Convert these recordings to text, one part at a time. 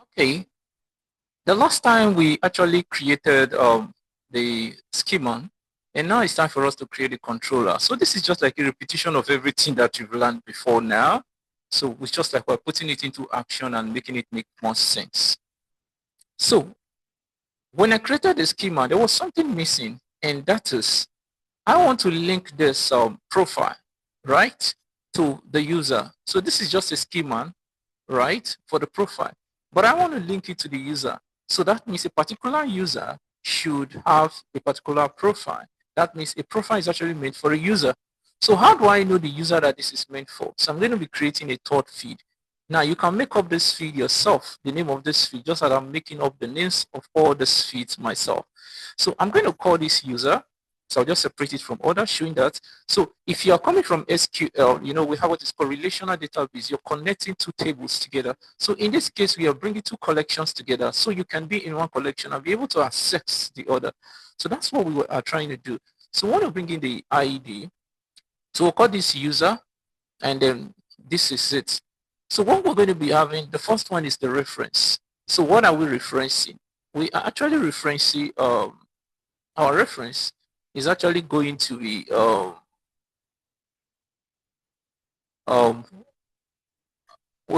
Okay, the last time we actually created the schema, and now it's time for us to create a controller. So this is just like a repetition of everything that you've learned before now. So it's just like we're putting it into action and making it make more sense. So when I created the schema, there was something missing, and that is I want to link this profile, right, to the user. So this is just a schema, right, for the profile. But I want to link it to the user. So that means a particular user should have a particular profile. That means a profile is actually made for a user. So how do I know the user that this is meant for? So I'm going to be creating a third feed. Now you can make up this feed yourself, the name of this feed, just as I'm making up the names of all these feeds myself. So I'm going to call this user. So I'll just separate it from others, showing that. So if you are coming from SQL, we have what is called relational database. You're connecting two tables together. So in this case, we are bringing two collections together. So you can be in one collection and be able to access the other. So that's what we are trying to do. So we want to bring in the ID. So we'll call this user, and then this is it. So what we're going to be having, the first one is the reference. So what are we referencing? We are actually referencing our reference is actually going to be we're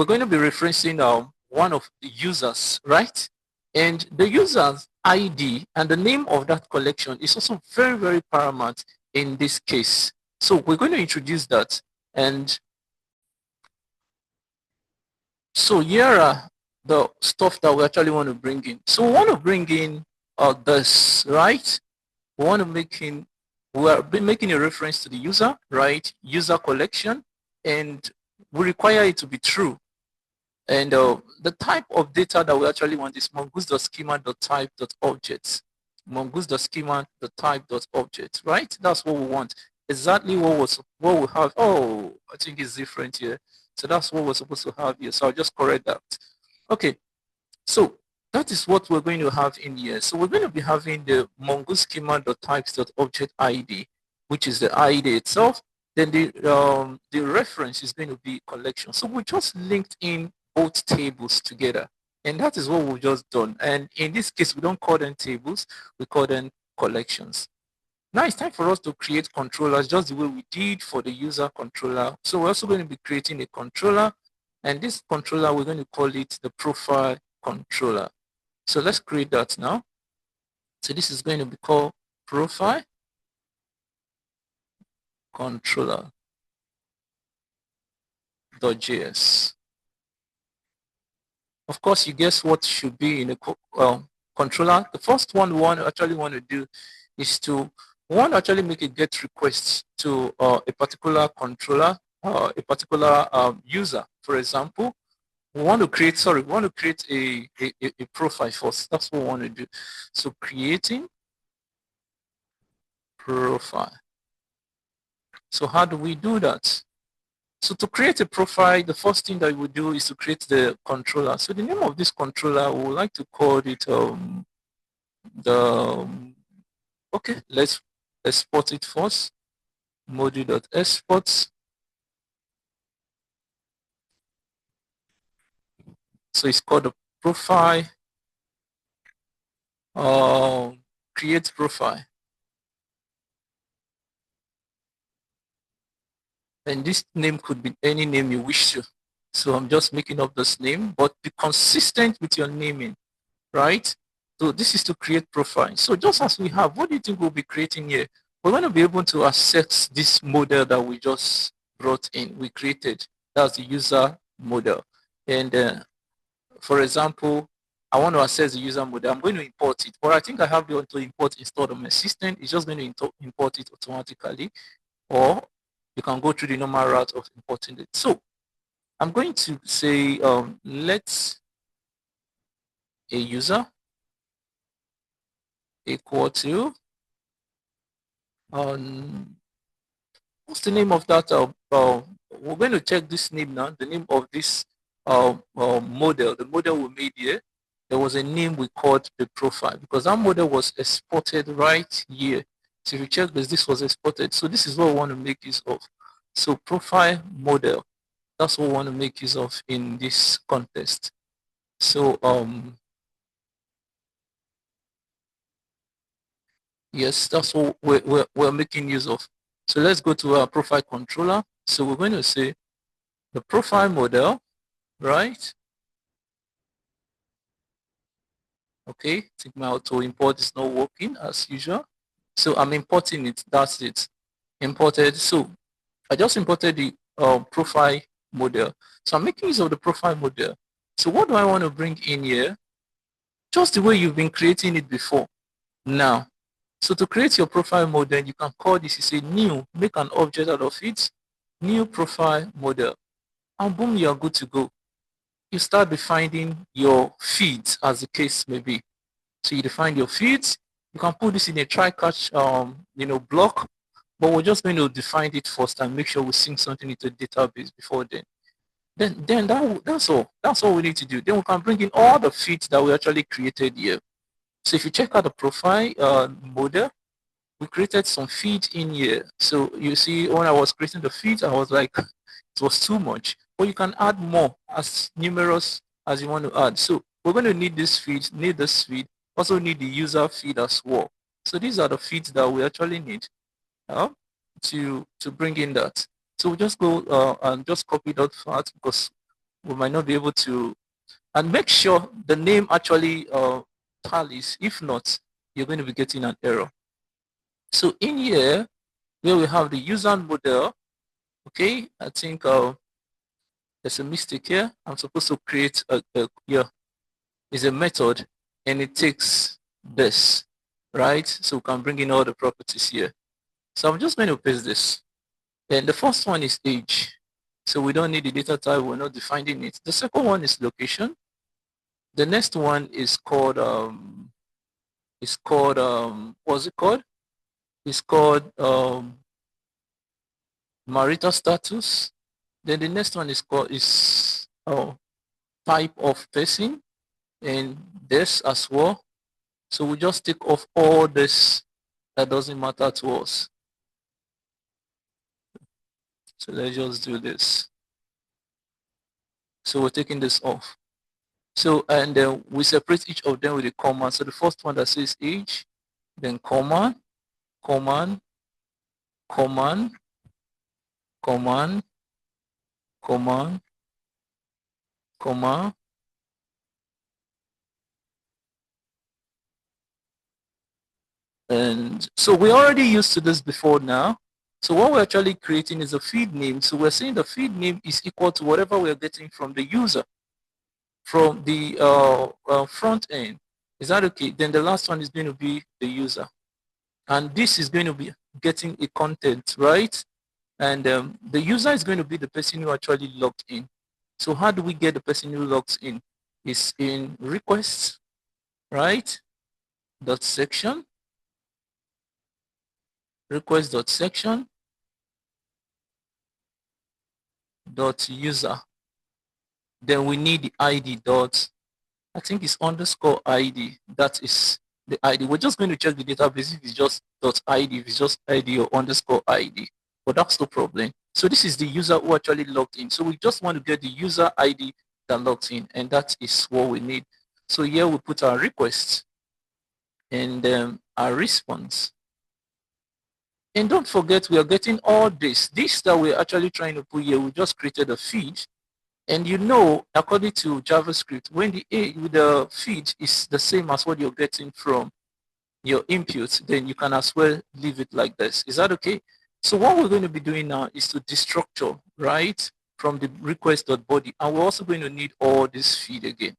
going to be referencing one of the users, right? And the user's ID and the name of that collection is also very, very paramount in this case. So we're going to introduce that. And so here are the stuff that we actually want to bring in. So we want to bring in this, right? We want to we are making a reference to the user, right? User collection, and we require it to be true. And the type of data that we actually want is mongoose.schema.type.objects. Mongoose.schema.type.objects, right? That's what we want. Exactly what we have. Oh, I think it's different here. So that's what we're supposed to have here. So I'll just correct that. Okay, so that is what we're going to have in here. So we're going to be having the mongoose schema.types.object ID, which is the ID itself. Then the reference is going to be collection. So we just linked in both tables together. And that is what we've just done. And in this case, we don't call them tables, we call them collections. Now it's time for us to create controllers just the way we did for the user controller. So we're also going to be creating a controller. And this controller, we're going to call it the profile controller. So let's create that now. So this is going to be called profile controller.js. Of course, you guess what should be in a controller. The first one we actually want to do is to actually make a GET request to a particular controller, a particular user. For example, we want to create a profile first. That's what we want to do. So creating profile. So how do we do that? So to create a profile, the first thing that we do is to create the controller. So the name of this controller, we would like to call it okay, let's export it first. Module.export. So it's called the profile. Create profile. And this name could be any name you wish to. So I'm just making up this name, but be consistent with your naming, right? So this is to create profile. So just as we have, what do you think we'll be creating here? We're going to be able to access this model that we just brought in, we created. That's the user model. And for example, I want to access the user model. I'm going to import it, but I think I have the auto import installed on my system. It's just going to import it automatically, or you can go through the normal route of importing it. So I'm going to say, let's a user equal to, what's the name of that? We're going to check this name now, the name of this model, the model we made here. There was a name we called the profile because that model was exported right here. So if you check this was exported. So this is what we want to make use of. So profile model, that's what we want to make use of in this context. So yes, that's what we're making use of. So let's go to our profile controller. So we're going to say the profile model, right? Okay, I think my auto import is not working as usual. So I'm importing it, that's it. Imported. So I just imported the profile model. So I'm making use of the profile model. So what do I want to bring in here? Just the way you've been creating it before. Now, so to create your profile model, you can call this, you say new, make an object out of it, new profile model, and boom, you're good to go. You start defining your feeds as the case may be. So you define your feeds. You can put this in a try-catch, block, but we're just going to define it first and make sure we sync something into the database before then. That's all. That's all we need to do. Then we can bring in all the feeds that we actually created here. So if you check out the profile model, we created some feeds in here. So you see, when I was creating the feeds, I was like, it was too much. But you can add more, as numerous as you want to add. So we're going to need this feed, need this feed, also need the user feed as well. So these are the feeds that we actually need to bring in that. So we just go and just copy that part because we might not be able to, and make sure the name actually tallies. If not, you're going to be getting an error. So in here, where we have the user model, okay, I think there's a mistake here. I'm supposed to create is a method, and it takes this, right? So we can bring in all the properties here. So I'm just going to paste this. Then the first one is age. So we don't need the data type, we're not defining it. The second one is location. The next one is called what's it called? It's called marital status. Then the next one is called type of person, and this as well. So we just take off all this that doesn't matter to us. So let's just do this. So we're taking this off. So, and then we separate each of them with a comma. So the first one that says age, then comma, command, command, command, command, comma, and so we're already used to this before now. So what we're actually creating is a feed name. So we're saying the feed name is equal to whatever we're getting from the user, from the front end. Is that okay? Then the last one is going to be the user. And this is going to be getting a content, right? And the user is going to be the person who actually logged in. So how do we get the person who logs in? It's in requests, right? Dot section, request dot section, dot user. Then we need the ID dot, I think it's underscore ID. That is the ID. We're just going to check the database if it's just dot ID, if it's just ID or underscore ID. But that's no problem. So this is the user who actually logged in. So we just want to get the user ID that logged in, and that is what we need. So here we put our request and our response. And don't forget, we are getting all this. This that we're actually trying to put here, we just created a feed. And you know, according to JavaScript, when the feed is the same as what you're getting from your input, then you can as well leave it like this. Is that okay? So what we're going to be doing now is to destructure, right, from the request.body. And we're also going to need all this feed again.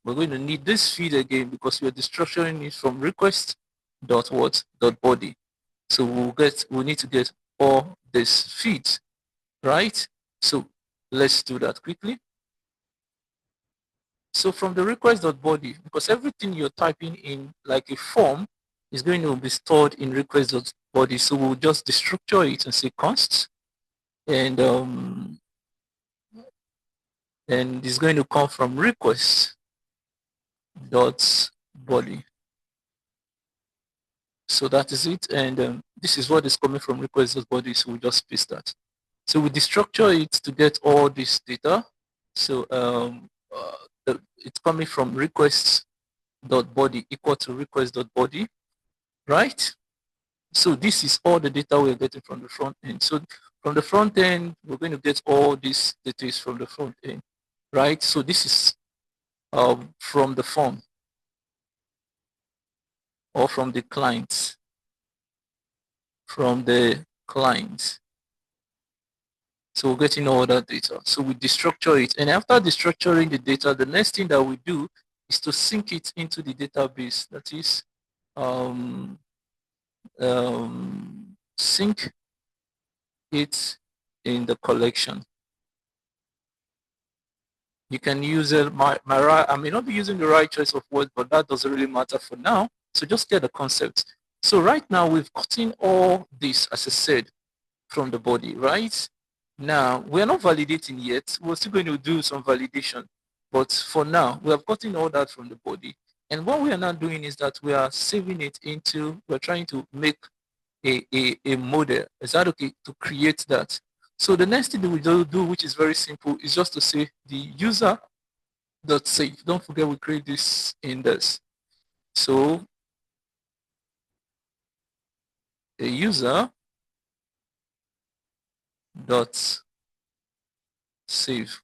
We're going to need this feed again because we're destructuring it from request.what.body. So we'll need to get all this feeds, right? So let's do that quickly. So from the request.body, because everything you're typing in like a form is going to be stored in request.body. So we'll just destructure it and say const, and it's going to come from request.body. So that is it, and this is what is coming from request.body. So we'll just paste that. So we destructure it to get all this data. So it's coming from request.body equal to request.body, right? So this is all the data we're getting from the front end. So from the front end, we're going to get all this data from the front end, right? So this is from the form or from the client, from the client. So we're getting all that data. So we destructure it. And after destructuring the data, the next thing that we do is to sync it into the database. That is um, sync it in the collection. You can use it. I may not be using the right choice of words, but that doesn't really matter for now. So just get the concept. So right now we've gotten all this, as I said, from the body, right? Now, we're not validating yet. We're still going to do some validation. But for now, we have gotten all that from the body. And what we are now doing is that we are saving it into, we're trying to make a model. Is that okay? To create that. So the next thing that we do, which is very simple, is just to say the user dot save. Don't forget we create this in this. So a user dot save.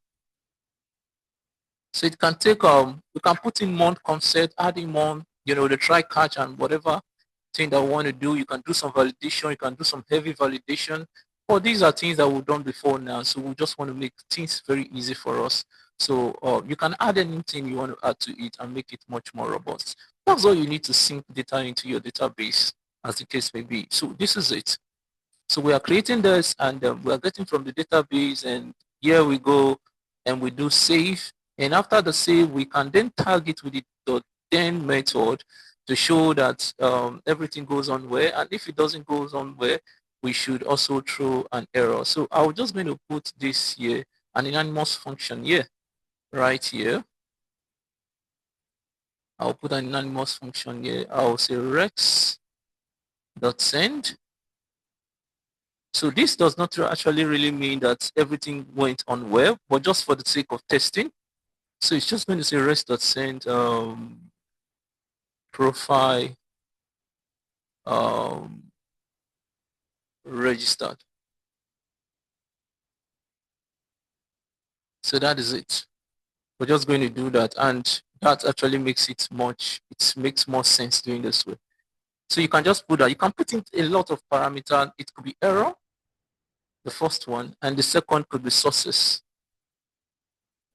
So it can take we can put in more concept, adding more, the try catch and whatever thing that we want to do. You can do some validation, you can do some heavy validation. But these are things that we've done before now. So we just want to make things very easy for us. So you can add anything you want to add to it and make it much more robust. That's all you need to sync data into your database, as the case may be. So this is it. So we are creating this and we are getting from the database, and here we go and we do save. And after the save, we can then tag it with the .then method to show that everything goes on well. And if it doesn't go on well, we should also throw an error. So I'm just going to put this here, an anonymous function here, right here. I'll put an anonymous function here. I'll say rex.send. So this does not actually really mean that everything went on well, but just for the sake of testing. So it's just going to say rest.send profile registered. So that is it. We're just going to do that, and that actually makes it makes more sense doing this way. So you can just put that. You can put in a lot of parameters. It could be error, the first one, and the second could be sources.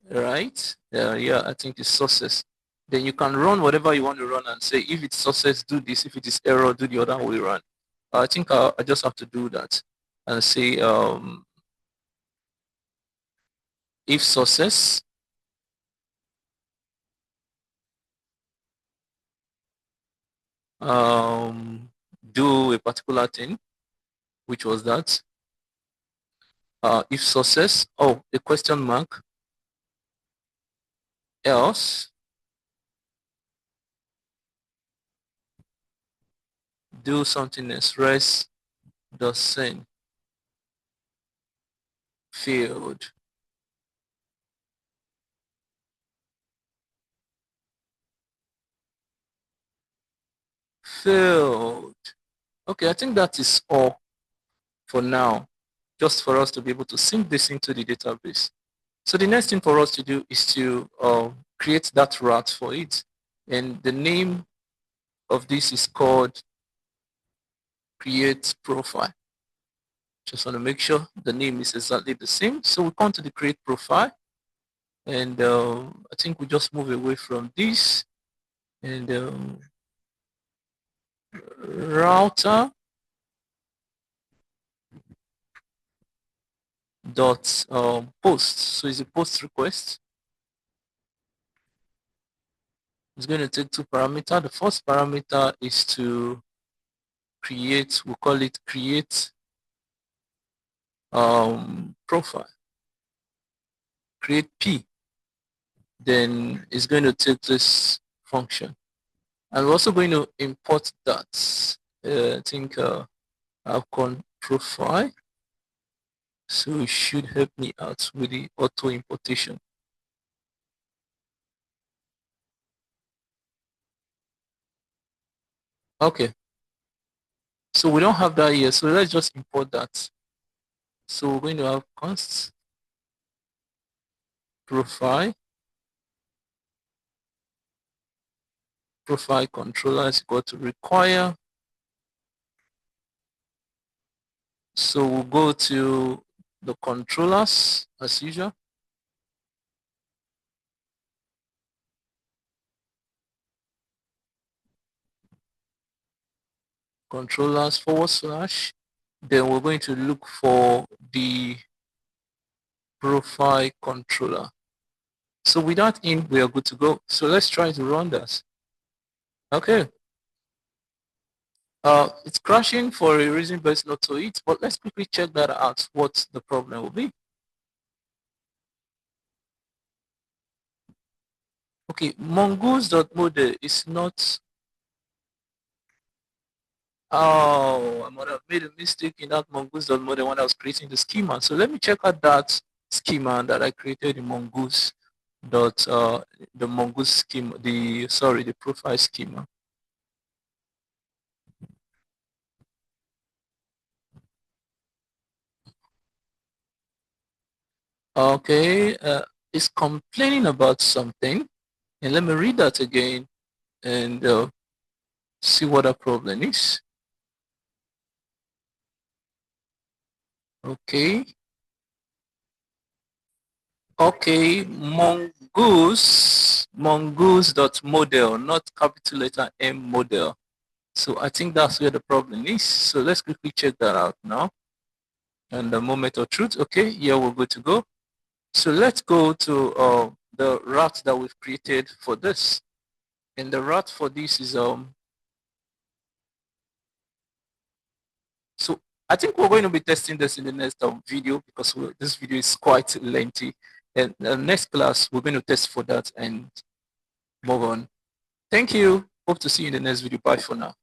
Right? Yeah, I think it's sources. Then you can run whatever you want to run and say, if it's sources, do this. If it is error, do the other way around. I think I just have to do that and say if sources do a particular thing, which was that. If sources, a question mark, else, do something else, rest the send field. Field. Okay, I think that is all for now, just for us to be able to sync this into the database. So the next thing for us to do is to create that route for it. And the name of this is called create profile. Just want to make sure the name is exactly the same. So we come to the create profile, and I think we just move away from this, and router dot post. So it's a post request. It's going to take two parameters. The first parameter is to create, we'll call it create profile, create P. Then it's going to take this function. And we're also going to import that. I think I've gone profile. So it should help me out with the auto importation. Okay. So we don't have that here. So let's just import that. So we're going to have const profile controller is equal to require. So we'll go to the controllers as usual. Controllers / then we're going to look for the profile controller. So with that in, we are good to go. So let's try to run this. Okay. It's crashing for a reason best not to it, but let's quickly check that out, what the problem will be. Okay, mongoose.model is not. Oh, I might have made a mistake in that mongoose.model when I was creating the schema. So let me check out that schema that I created in mongoose dot the mongoose schema, the profile schema. Okay, it's complaining about something, and let me read that again and see what the problem is. Okay. Okay, mongoose.model, not capital letter M model. So I think that's where the problem is. So let's quickly check that out now. And the moment of truth, okay, here we're good to go. So let's go to the route that we've created for this. And the route for this is so I think we're going to be testing this in the next video because this video is quite lengthy. And the next class, we're going to test for that and move on. Thank you. Hope to see you in the next video. Bye for now.